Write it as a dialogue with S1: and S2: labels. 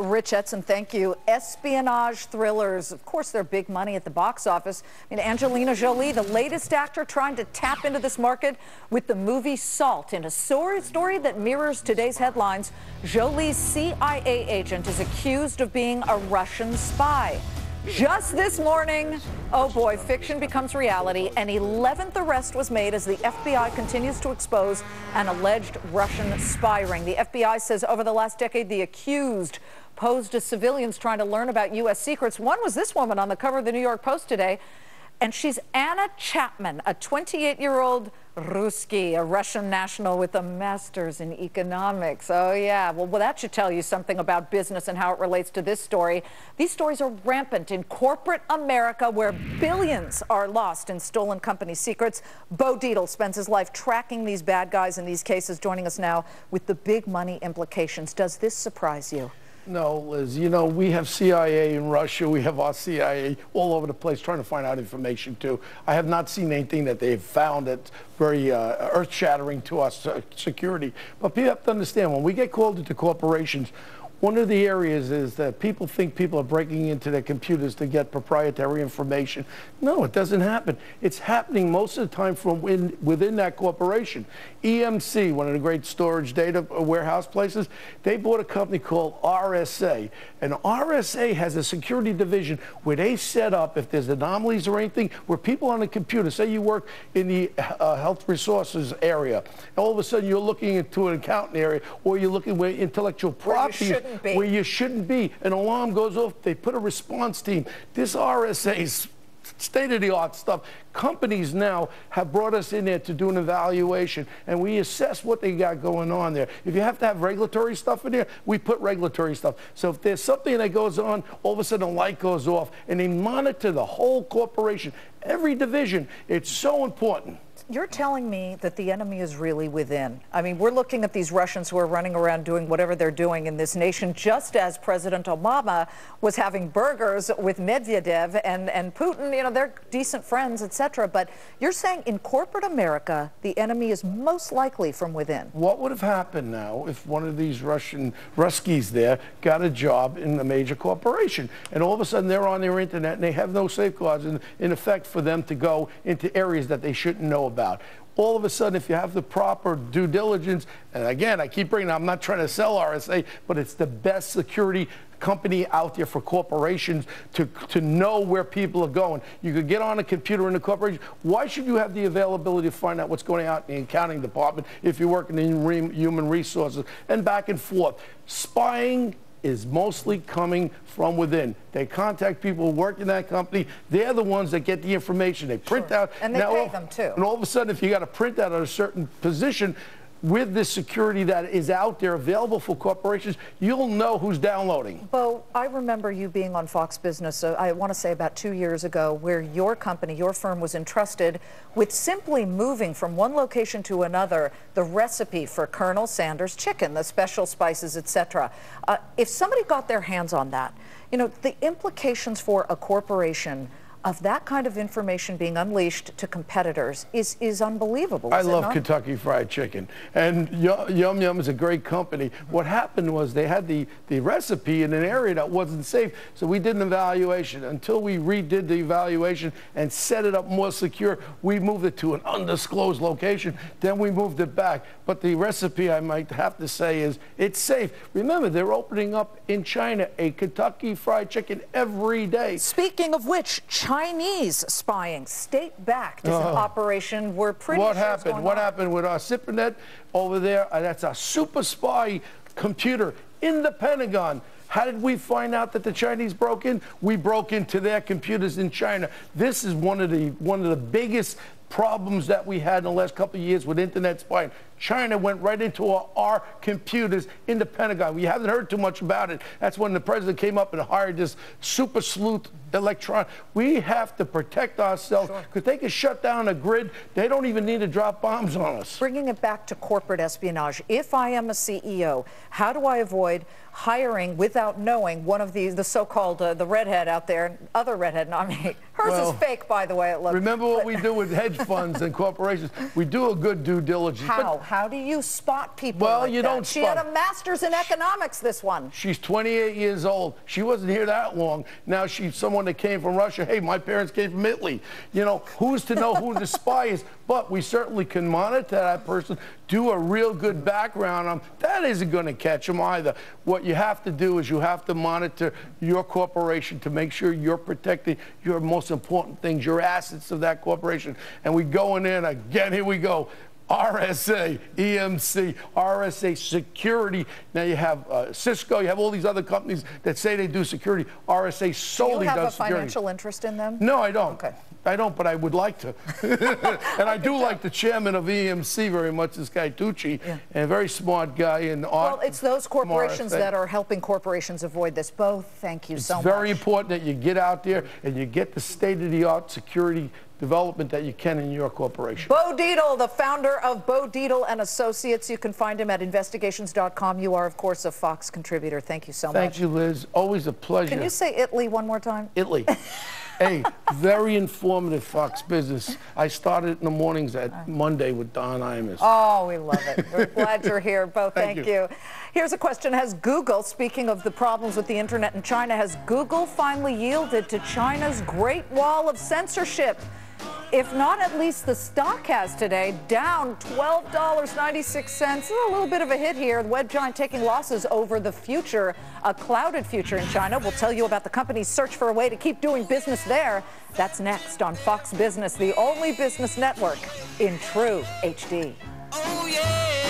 S1: Rich Etzen, thank you. Espionage thrillers, of course, they're big money at the box office. I mean, Angelina Jolie, the latest actor trying to tap into this market with the movie Salt. In a story that mirrors today's headlines, Jolie's CIA agent is accused of being a Russian spy. Just this morning, oh boy, fiction becomes reality. An 11th arrest was made as the FBI continues to expose an alleged Russian spy ring. The FBI says over the last decade, the accused posed as civilians trying to learn about U.S. secrets. One was this woman on the cover of the New York Post today, and she's Anna Chapman, a 28-year-old Ruski, a Russian national with a master's in economics. Oh, yeah. Well, that should tell you something about business and how it relates to this story. These stories are rampant in corporate America, where billions are lost in stolen company secrets. Beau Dietl spends his life tracking these bad guys in these cases, joining us now with the big money implications. Does this surprise you?
S2: No, Liz, you know, we have CIA in Russia, we have our CIA all over the place trying to find out information too. I have not seen anything that they've found that's very earth-shattering to our security. But people have to understand, when we get called into corporations, one of the areas is that people think people are breaking into their computers to get proprietary information. No, it doesn't happen. It's happening most of the time from within that corporation. EMC, one of the great storage data warehouse places, they bought a company called RSA. And RSA has a security division where they set up, if there's anomalies or anything, where people on the computer, say you work in the health resources area, and all of a sudden you're looking into an accounting area, or you're looking where intellectual property where you shouldn't be. An alarm goes off, they put a response team. This RSA's state-of-the-art stuff. Companies now have brought us in there to do an evaluation, and we assess what they got going on there. If you have to have regulatory stuff in there, we put regulatory stuff. So if there's something that goes on, all of a sudden a light goes off, and they monitor the whole corporation, every division. It's so important.
S1: You're telling me that the enemy is really within. I mean, we're looking at these Russians who are running around doing whatever they're doing in this nation, just as President Obama was having burgers with Medvedev and Putin. You know, they're decent friends, etc. But you're saying in corporate America, the enemy is most likely from within. What
S2: would have happened now if one of these Ruskies there got a job in a major corporation, and all of a sudden they're on their internet and they have no safeguards in effect for them to go into areas that they shouldn't know about. All of a sudden, if you have the proper due diligence, and again, I keep bringing, I'm not trying to sell RSA, but it's the best security company out there for corporations to know where people are going. You could get on a computer in the corporation. Why should you have the availability to find out what's going on in the accounting department if you're working in human resources, and back and forth? Spying is mostly coming from within. They contact people who work in that company. They're the ones that get the information. They print out.
S1: And they pay them too.
S2: And all of a sudden, if you got a printout at a certain position, with this security that is out there available for corporations, you'll know who's downloading.
S1: Beau, I remember you being on Fox Business, I want to say about 2 years ago, where your company, your firm, was entrusted with simply moving from one location to another the recipe for Colonel Sanders chicken, the special spices, etc. If somebody got their hands on that, you know, the implications for a corporation of that kind of information being unleashed to competitors is unbelievable.
S2: I love Kentucky Fried Chicken, and Yum Yum is a great company. What happened was they had the recipe in an area that wasn't safe, so we did an evaluation. Until we redid the evaluation and set it up more secure, we moved it to an undisclosed location. Then we moved it back. But the recipe, I might have to say, is it's safe. Remember, they're opening up in China a Kentucky Fried Chicken every day.
S1: Speaking of which, Chinese spying, state-backed, is an operation we're pretty sure is going on.
S2: What happened with our Cybernet over there? That's a super spy computer in the Pentagon. How did we find out that the Chinese broke in? We broke into their computers in China. This is one of the biggest problems that we had in the last couple of years with internet spying. China went right into our computers in the Pentagon. We haven't heard too much about it. That's when the president came up and hired this super sleuth electron. We have to protect ourselves because they can shut down a grid. They don't even need to drop bombs on us.
S1: Bringing it back to corporate espionage, if I am a CEO, how do I avoid hiring without knowing one of the so-called the redhead out there, other redhead, not me. Hers is fake, by the way. It looks.
S2: Remember what we do with hedge funds and corporations? We do a good due diligence.
S1: How? How do you spot people
S2: Well,
S1: like
S2: you
S1: that?
S2: don't
S1: She
S2: spot.
S1: had a master's in economics, this one.
S2: She's 28 years old. She wasn't here that long. Now she's someone that came from Russia. Hey, my parents came from Italy. You know, who's to know who the spy is? But we certainly can monitor that person, do a real good background on them. That isn't going to catch them either. What you have to do is you have to monitor your corporation to make sure you're protecting your most important things, your assets of that corporation. And we go in there, and again, here we go. RSA, EMC, RSA Security. Now you have Cisco, you have all these other companies that say they do security. RSA solely does security.
S1: Do you have a financial interest in them?
S2: No, I don't.
S1: Okay.
S2: I don't, but I would like to. And I do like the chairman of EMC very much, this guy Tucci, and a very smart guy in art.
S1: Well, it's those corporations that are helping corporations avoid this. Beau, thank you so much.
S2: It's very important that you get out there and you get the state-of-the-art security development that you can in your corporation.
S1: Beau Dietl, the founder of Beau Dietl and Associates. You can find him at investigations.com. You are, of course, a Fox contributor. Thank you so much.
S2: Thank you, Liz. Always a pleasure.
S1: Can you say Italy one more time?
S2: Italy. Hey, very informative Fox Business. I started in the mornings at Monday with Don Imus.
S1: Oh, we love it. We're glad you're here, Beau. Thank you. Here's a question. Has Google, speaking of the problems with the internet in China, has Google finally yielded to China's Great Wall of censorship? If not, at least the stock has today, down $12.96. A little bit of a hit here. The web giant taking losses over the future, a clouded future in China. We'll tell you about the company's search for a way to keep doing business there. That's next on Fox Business, the only business network in true HD.
S3: Oh, yeah.